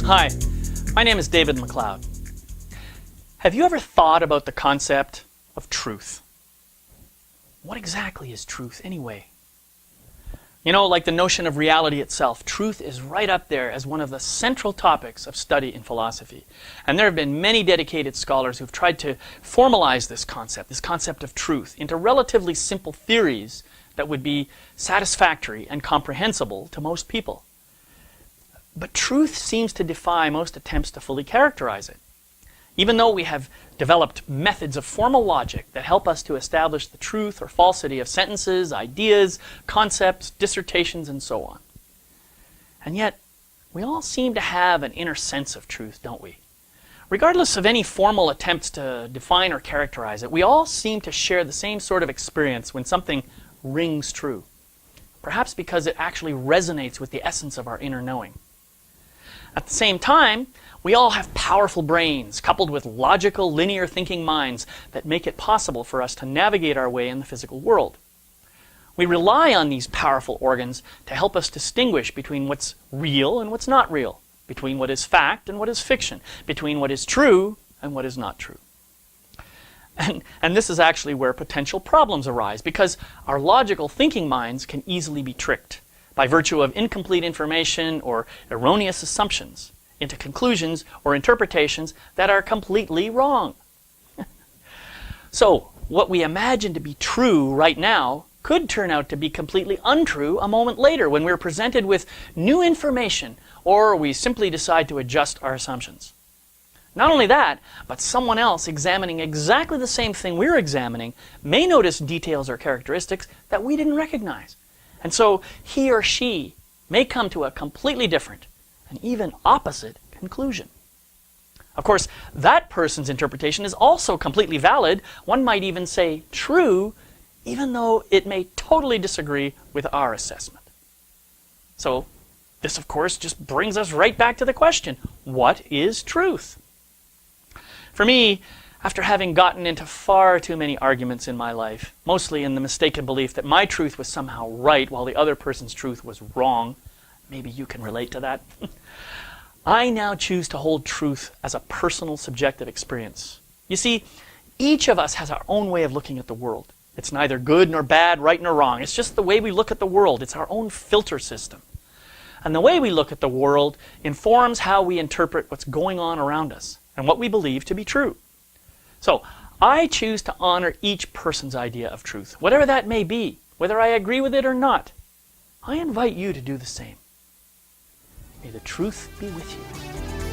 Hi, my name is David McLeod. Have you ever thought about the concept of truth? What exactly is truth anyway? You know, like the notion of reality itself, truth is right up there as one of the central topics of study in philosophy. And there have been many dedicated scholars who've tried to formalize this concept of truth, into relatively simple theories that would be satisfactory and comprehensible to most people. But truth seems to defy most attempts to fully characterize it. Even though we have developed methods of formal logic that help us to establish the truth or falsity of sentences, ideas, concepts, dissertations, and so on. And yet, we all seem to have an inner sense of truth, don't we? Regardless of any formal attempts to define or characterize it, we all seem to share the same sort of experience when something rings true. Perhaps because it actually resonates with the essence of our inner knowing. At the same time, we all have powerful brains coupled with logical, linear thinking minds that make it possible for us to navigate our way in the physical world. We rely on these powerful organs to help us distinguish between what's real and what's not real, between what is fact and what is fiction, between what is true and what is not true. And this is actually where potential problems arise, because our logical thinking minds can easily be tricked by virtue of incomplete information or erroneous assumptions into conclusions or interpretations that are completely wrong. So, what we imagine to be true right now could turn out to be completely untrue a moment later when we're presented with new information or we simply decide to adjust our assumptions. Not only that, but someone else examining exactly the same thing we're examining may notice details or characteristics that we didn't recognize. And so he or she may come to a completely different and even opposite conclusion. Of course, that person's interpretation is also completely valid. One might even say true, even though it may totally disagree with our assessment. So this, of course, just brings us right back to the question, what is truth? For me, after having gotten into far too many arguments in my life, mostly in the mistaken belief that my truth was somehow right while the other person's truth was wrong, maybe you can relate to that, I now choose to hold truth as a personal, subjective experience. You see, each of us has our own way of looking at the world. It's neither good nor bad, right nor wrong. It's just the way we look at the world. It's our own filter system. And the way we look at the world informs how we interpret what's going on around us and what we believe to be true. So, I choose to honor each person's idea of truth, whatever that may be, whether I agree with it or not. I invite you to do the same. May the truth be with you.